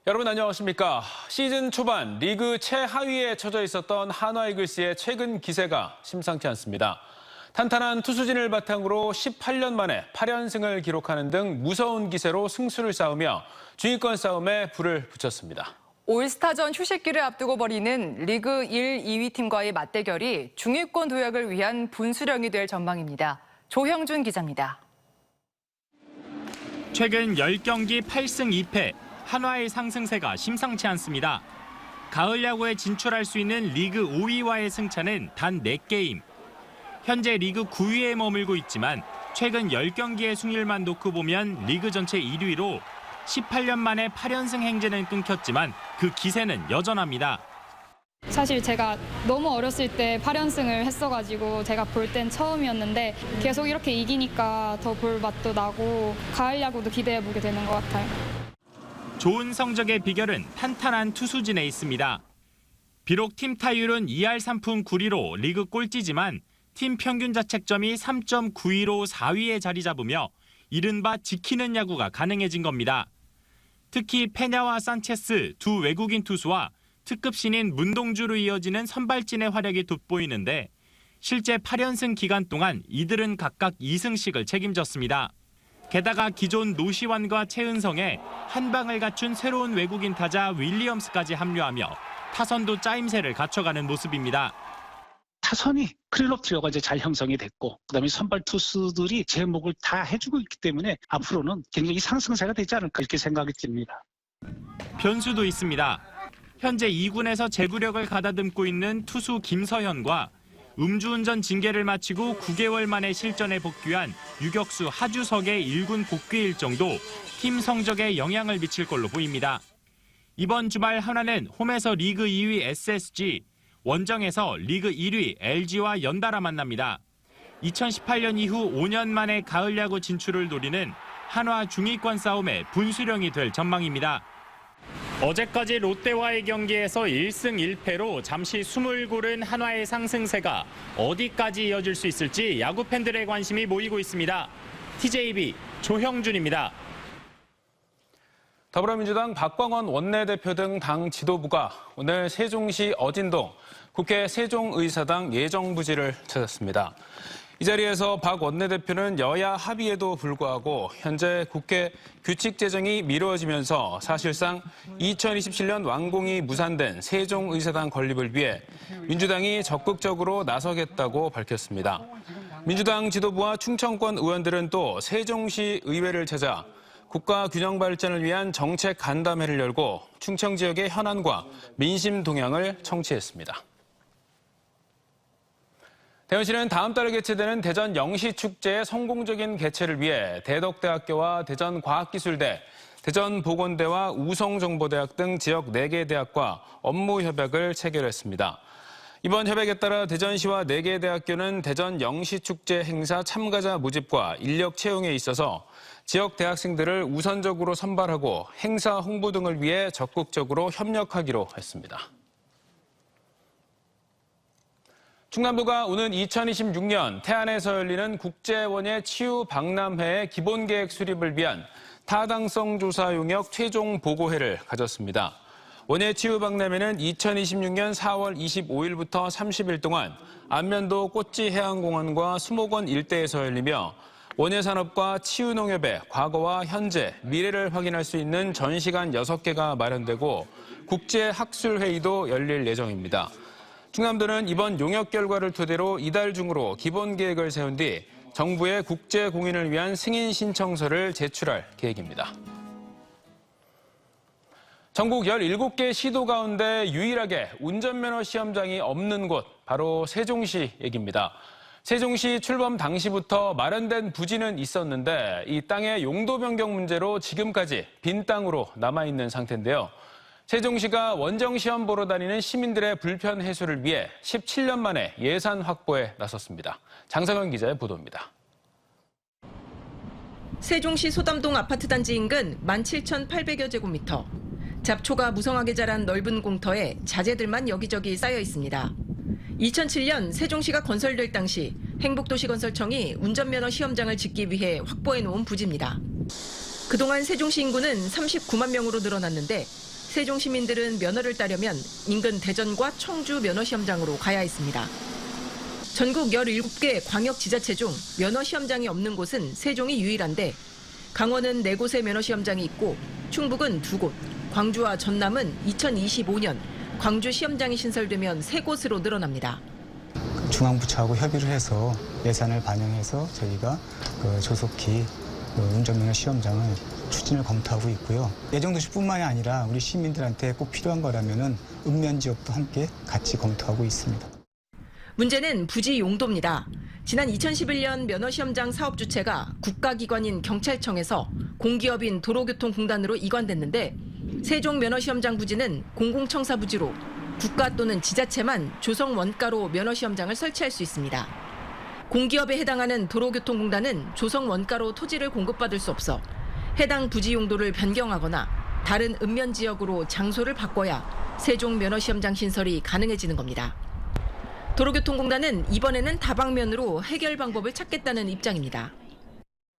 여러분 안녕하십니까? 시즌 초반 리그 최하위에 처져 있었던 한화이글스의 최근 기세가 심상치 않습니다. 탄탄한 투수진을 바탕으로 18년 만에 8연승을 기록하는 등 무서운 기세로 승수를 쌓으며 중위권 싸움에 불을 붙였습니다. 올스타전 휴식기를 앞두고 벌이는 리그 1, 2위 팀과의 맞대결이 중위권 도약을 위한 분수령이 될 전망입니다. 조형준 기자입니다. 최근 10경기 8승 2패, 한화의 상승세가 심상치 않습니다. 가을 야구에 진출할 수 있는 리그 5위와의 승차는 단 4게임. 현재 리그 9위에 머물고 있지만 최근 10경기의 승률만 놓고 보면 리그 전체 1위로 18년 만에 8연승 행진은 끊겼지만 그 기세는 여전합니다. 사실 제가 너무 어렸을 때 8연승을 했어가지고 제가 볼 땐 처음이었는데 계속 이렇게 이기니까 더 볼 맛도 나고 가을 야구도 기대해보게 되는 것 같아요. 좋은 성적의 비결은 탄탄한 투수진에 있습니다. 비록 팀 타율은 2할 3푼 9리로 리그 꼴찌지만 팀 평균 자책점이 3.92로 4위에 자리 잡으며 이른바 지키는 야구가 가능해진 겁니다. 특히 페냐와 산체스 두 외국인 투수와 특급 신인 문동주로 이어지는 선발진의 활약이 돋보이는데 실제 8연승 기간 동안 이들은 각각 2승씩을 책임졌습니다. 게다가 기존 노시환과 최은성에 한 방을 갖춘 새로운 외국인 타자 윌리엄스까지 합류하며 타선도 짜임새를 갖춰가는 모습입니다. 타선이 클린업 트리오가 이제 잘 형성이 됐고 그다음에 선발 투수들이 제목을 다 해주고 있기 때문에 앞으로는 굉장히 상승세가 되지 않을까 이렇게 생각이 듭니다. 변수도 있습니다. 현재 2군에서 제구력을 가다듬고 있는 투수 김서현과 음주운전 징계를 마치고 9개월 만에 실전에 복귀한 유격수 하주석의 1군 복귀 일정도 팀 성적에 영향을 미칠 걸로 보입니다. 이번 주말 한화는 홈에서 리그 2위 SSG, 원정에서 리그 1위 LG와 연달아 만납니다. 2018년 이후 5년 만에 가을 야구 진출을 노리는 한화 중위권 싸움의 분수령이 될 전망입니다. 어제까지 롯데와의 경기에서 1승 1패로 잠시 숨을 고른 한화의 상승세가 어디까지 이어질 수 있을지 야구 팬들의 관심이 모이고 있습니다. TJB 조형준입니다. 더불어민주당 박광원 원내대표 등 당 지도부가 오늘 세종시 어진동 국회 세종의사당 예정부지를 찾았습니다. 이 자리에서 박 원내대표는 여야 합의에도 불구하고 현재 국회 규칙 제정이 미뤄지면서 사실상 2027년 완공이 무산된 세종의사당 건립을 위해 민주당이 적극적으로 나서겠다고 밝혔습니다. 민주당 지도부와 충청권 의원들은 또 세종시 의회를 찾아 국가 균형 발전을 위한 정책 간담회를 열고 충청 지역의 현안과 민심 동향을 청취했습니다. 대전시는 다음 달에 개최되는 대전 영시축제의 성공적인 개최를 위해 대덕대학교와 대전과학기술대, 대전보건대와 우성정보대학 등 지역 4개 대학과 업무협약을 체결했습니다. 이번 협약에 따라 대전시와 4개 대학교는 대전 영시축제 행사 참가자 모집과 인력 채용에 있어서 지역 대학생들을 우선적으로 선발하고 행사 홍보 등을 위해 적극적으로 협력하기로 했습니다. 충남도가 오는 2026년 태안에서 열리는 국제원예 치유박람회의 기본계획 수립을 위한 타당성 조사 용역 최종 보고회를 가졌습니다. 원예 치유박람회는 2026년 4월 25일부터 30일 동안 안면도 꽃지 해양공원과 수목원 일대에서 열리며 원예산업과 치유농협의 과거와 현재, 미래를 확인할 수 있는 전시관 6개가 마련되고 국제학술회의도 열릴 예정입니다. 충남도는 이번 용역 결과를 토대로 이달 중으로 기본 계획을 세운 뒤 정부에 국제 공인을 위한 승인 신청서를 제출할 계획입니다. 전국 17개 시도 가운데 유일하게 운전면허 시험장이 없는 곳, 바로 세종시 얘기입니다. 세종시 출범 당시부터 마련된 부지는 있었는데 이 땅의 용도 변경 문제로 지금까지 빈 땅으로 남아있는 상태인데요. 세종시가 원정시험 보러 다니는 시민들의 불편 해소를 위해 17년 만에 예산 확보에 나섰습니다. 장성현 기자의 보도입니다. 세종시 소담동 아파트 단지 인근 17,800여 제곱미터. 잡초가 무성하게 자란 넓은 공터에 자재들만 여기저기 쌓여 있습니다. 2007년 세종시가 건설될 당시 행복도시건설청이 운전면허 시험장을 짓기 위해 확보해 놓은 부지입니다. 그동안 세종시 인구는 39만 명으로 늘어났는데 세종 시민들은 면허를 따려면 인근 대전과 청주 면허시험장으로 가야 했습니다. 전국 17개 광역지자체 중 면허시험장이 없는 곳은 세종이 유일한데 강원은 4곳의 면허시험장이 있고 충북은 2곳, 광주와 전남은 2025년 광주 시험장이 신설되면 3곳으로 늘어납니다. 중앙부처하고 협의를 해서 예산을 반영해서 저희가 조속히 운전면허 시험장을 추진을 검토하고 있고요. 예정도시뿐만이 아니라 우리 시민들한테 꼭 필요한 거라면은 읍면 지역도 함께 같이 검토하고 있습니다. 문제는 부지 용도입니다. 지난 2011년 면허시험장 사업 주체가 국가기관인 경찰청에서 공기업인 도로교통공단으로 이관됐는데 세종 면허시험장 부지는 공공청사 부지로 국가 또는 지자체만 조성 원가로 면허시험장을 설치할 수 있습니다. 공기업에 해당하는 도로교통공단은 조성 원가로 토지를 공급받을 수 없어 해당 부지 용도를 변경하거나 다른 읍면 지역으로 장소를 바꿔야 세종 면허시험장 신설이 가능해지는 겁니다. 도로교통공단은 이번에는 다방면으로 해결 방법을 찾겠다는 입장입니다.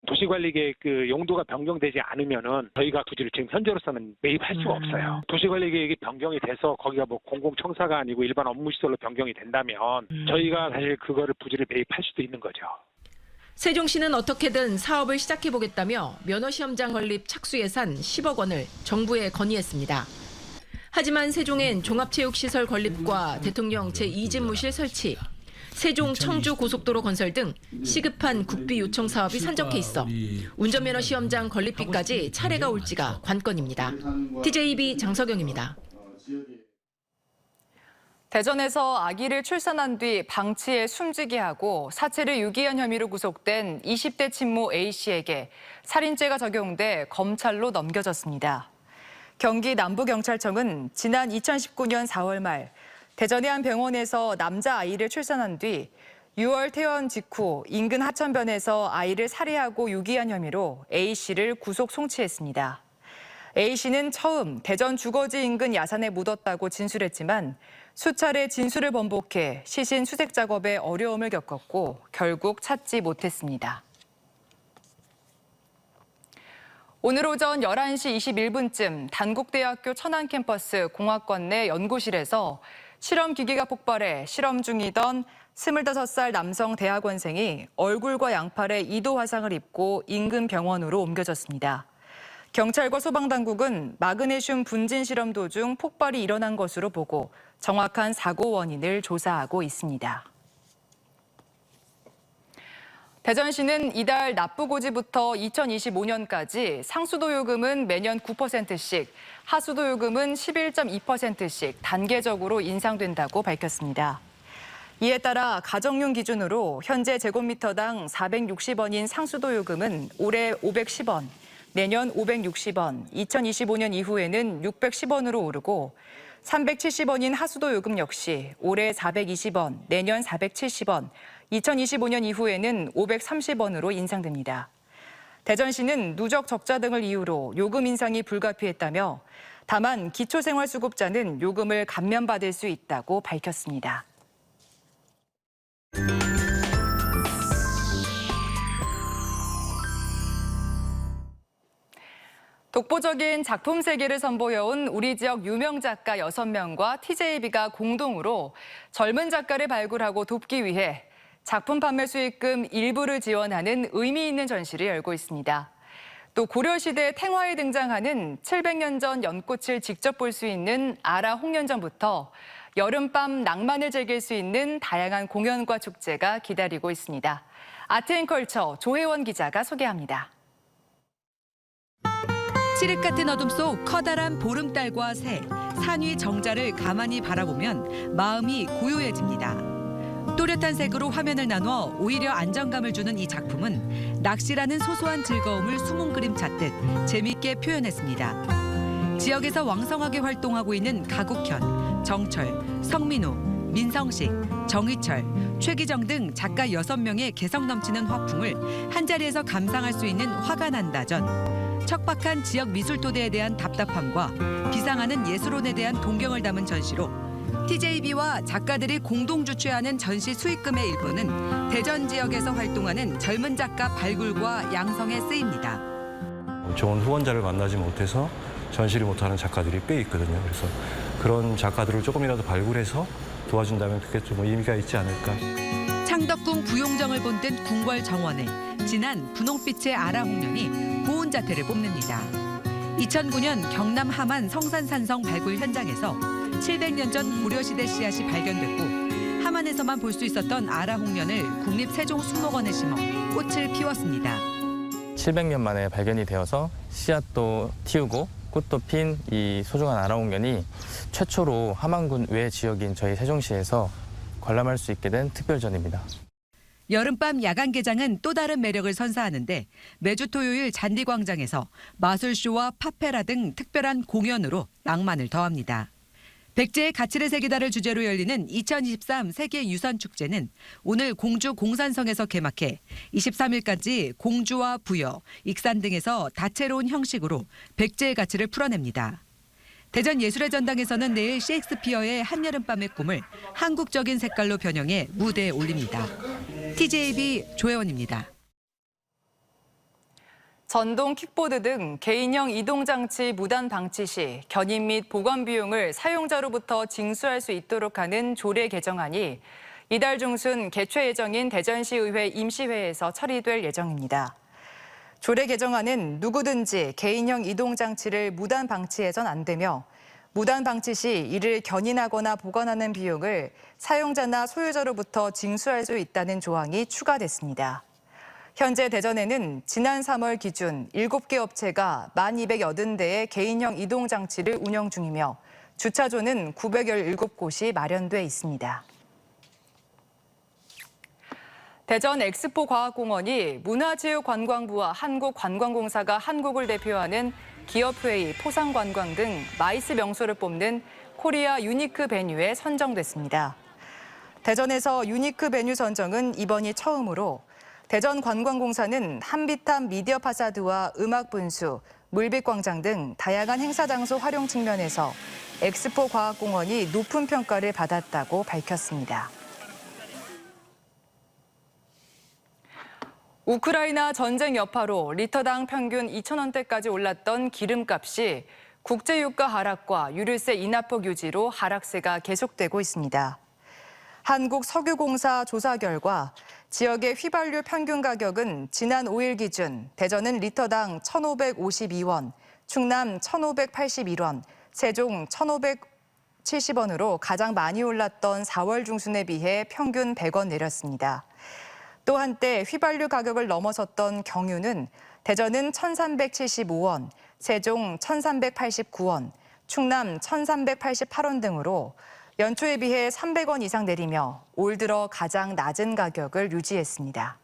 도시관리계획 용도가 변경되지 않으면은 저희가 부지를 지금 현재로서는 매입할 수가 없어요. 도시관리계획이 변경이 돼서 거기가 뭐 공공청사가 아니고 일반 업무시설로 변경이 된다면 저희가 사실 그거를 부지를 매입할 수도 있는 거죠. 세종시는 어떻게든 사업을 시작해보겠다며 면허시험장 건립 착수 예산 10억 원을 정부에 건의했습니다. 하지만 세종엔 종합체육시설 건립과 대통령 제2집무실 설치, 세종 청주 고속도로 건설 등 시급한 국비 요청 사업이 산적해 있어 운전면허 시험장 건립비까지 차례가 올지가 관건입니다. TJB 장석영입니다. 대전에서 아기를 출산한 뒤 방치해 숨지게 하고 사체를 유기한 혐의로 구속된 20대 친모 A씨에게 살인죄가 적용돼 검찰로 넘겨졌습니다. 경기 남부경찰청은 지난 2019년 4월 말 대전의 한 병원에서 남자아이를 출산한 뒤 6월 퇴원 직후 인근 하천변에서 아이를 살해하고 유기한 혐의로 A씨를 구속 송치했습니다. A씨는 처음 대전 주거지 인근 야산에 묻었다고 진술했지만 수차례 진술을 번복해 시신 수색 작업에 어려움을 겪었고 결국 찾지 못했습니다. 오늘 오전 11시 21분쯤 단국대학교 천안 캠퍼스 공학관 내 연구실에서 실험기기가 폭발해 실험 중이던 25살 남성 대학원생이 얼굴과 양팔에 2도 화상을 입고 인근 병원으로 옮겨졌습니다. 경찰과 소방당국은 마그네슘 분진 실험 도중 폭발이 일어난 것으로 보고 정확한 사고 원인을 조사하고 있습니다. 대전시는 이달 납부고지부터 2025년까지 상수도 요금은 매년 9%씩, 하수도 요금은 11.2%씩 단계적으로 인상된다고 밝혔습니다. 이에 따라 가정용 기준으로 현재 제곱미터당 460원인 상수도 요금은 올해 510원, 내년 560원, 2025년 이후에는 610원으로 오르고 370원인 하수도 요금 역시 올해 420원, 내년 470원, 2025년 이후에는 530원으로 인상됩니다. 대전시는 누적 적자 등을 이유로 요금 인상이 불가피했다며 다만 기초생활수급자는 요금을 감면받을 수 있다고 밝혔습니다. 독보적인 작품 세계를 선보여온 우리 지역 유명 작가 6명과 TJB가 공동으로 젊은 작가를 발굴하고 돕기 위해 작품 판매 수익금 일부를 지원하는 의미 있는 전시를 열고 있습니다. 또 고려시대 탱화에 등장하는 700년 전 연꽃을 직접 볼 수 있는 아라 홍련전부터 여름밤 낭만을 즐길 수 있는 다양한 공연과 축제가 기다리고 있습니다. 아트앤컬처 조혜원 기자가 소개합니다. 칠흑 같은 어둠 속 커다란 보름달과 새, 산 위 정자를 가만히 바라보면 마음이 고요해집니다. 또렷한 색으로 화면을 나누어 오히려 안정감을 주는 이 작품은 낚시라는 소소한 즐거움을 숨은 그림 찾듯 재미있게 표현했습니다. 지역에서 왕성하게 활동하고 있는 가국현, 정철, 성민우, 민성식, 정희철, 최기정 등 작가 6명의 개성 넘치는 화풍을 한자리에서 감상할 수 있는 화가 난다전, 척박한 지역 미술토대에 대한 답답함과 비상하는 예술혼에 대한 동경을 담은 전시로 TJB와 작가들이 공동 주최하는 전시 수익금의 일부는 대전 지역에서 활동하는 젊은 작가 발굴과 양성에 쓰입니다. 좋은 후원자를 만나지 못해서 전시를 못하는 작가들이 꽤 있거든요. 그래서 그런 작가들을 조금이라도 발굴해서 도와준다면 그게 좀 의미가 있지 않을까. 창덕궁 부용정을 본뜬 궁궐 정원에 진한 분홍빛의 아라홍련이 고운 자태를 뽐냅니다. 2009년 경남 함안 성산산성 발굴 현장에서 700년 전 고려시대 씨앗이 발견됐고 함안에서만 볼 수 있었던 아라홍련을 국립세종수목원에 심어 꽃을 피웠습니다. 700년 만에 발견이 되어서 씨앗도 틔우고 꽃도 핀 이 소중한 아라홍련이 최초로 함안군 외 지역인 저희 세종시에서 관람할 수 있게 된 특별전입니다. 여름밤 야간 개장은 또 다른 매력을 선사하는데 매주 토요일 잔디광장에서 마술쇼와 파페라 등 특별한 공연으로 낭만을 더합니다. 백제의 가치를 새기다를 주제로 열리는 2023 세계유산축제는 오늘 공주 공산성에서 개막해 23일까지 공주와 부여, 익산 등에서 다채로운 형식으로 백제의 가치를 풀어냅니다. 대전 예술의 전당에서는 내일 셰익스피어의 한여름밤의 꿈을 한국적인 색깔로 변형해 무대에 올립니다. TJB 조혜원입니다. 전동 킥보드 등 개인형 이동장치 무단 방치 시 견인 및 보관 비용을 사용자로부터 징수할 수 있도록 하는 조례 개정안이 이달 중순 개최 예정인 대전시의회 임시회에서 처리될 예정입니다. 조례 개정안은 누구든지 개인형 이동장치를 무단 방치해선 안 되며 무단 방치 시 이를 견인하거나 보관하는 비용을 사용자나 소유자로부터 징수할 수 있다는 조항이 추가됐습니다. 현재 대전에는 지난 3월 기준 7개 업체가 1,280대의 개인형 이동장치를 운영 중이며 주차조는 917곳이 마련돼 있습니다. 대전 엑스포과학공원이 문화체육관광부와 한국관광공사가 한국을 대표하는 기업회의, 포상관광 등 마이스 명소를 뽑는 코리아 유니크 베뉴에 선정됐습니다. 대전에서 유니크 베뉴 선정은 이번이 처음으로 대전관광공사는 한비탑 미디어 파사드와 음악 분수, 물빛광장 등 다양한 행사 장소 활용 측면에서 엑스포 과학공원이 높은 평가를 받았다고 밝혔습니다. 우크라이나 전쟁 여파로 리터당 평균 2,000원대까지 올랐던 기름값이 국제유가 하락과 유류세 인하폭 유지로 하락세가 계속되고 있습니다. 한국석유공사 조사 결과 지역의 휘발유 평균 가격은 지난 5일 기준 대전은 리터당 1,552원, 충남 1,581원, 세종 1,570원으로 가장 많이 올랐던 4월 중순에 비해 평균 100원 내렸습니다. 또 한때 휘발유 가격을 넘어섰던 경유는 대전은 1,375원, 세종 1,389원, 충남 1,388원 등으로 연초에 비해 300원 이상 내리며 올 들어 가장 낮은 가격을 유지했습니다.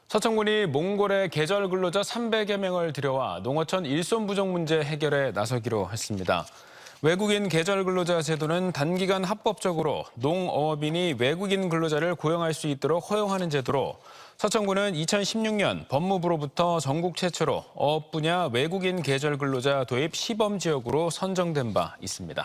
서청군이 몽골의 계절 근로자 300여 명을 들여와 농어촌 일손 부족 문제 해결에 나서기로 했습니다. 외국인 계절 근로자 제도는 단기간 합법적으로 농어업인이 외국인 근로자를 고용할 수 있도록 허용하는 제도로 서청군은 2016년 법무부로부터 전국 최초로 어업 분야 외국인 계절 근로자 도입 시범 지역으로 선정된 바 있습니다.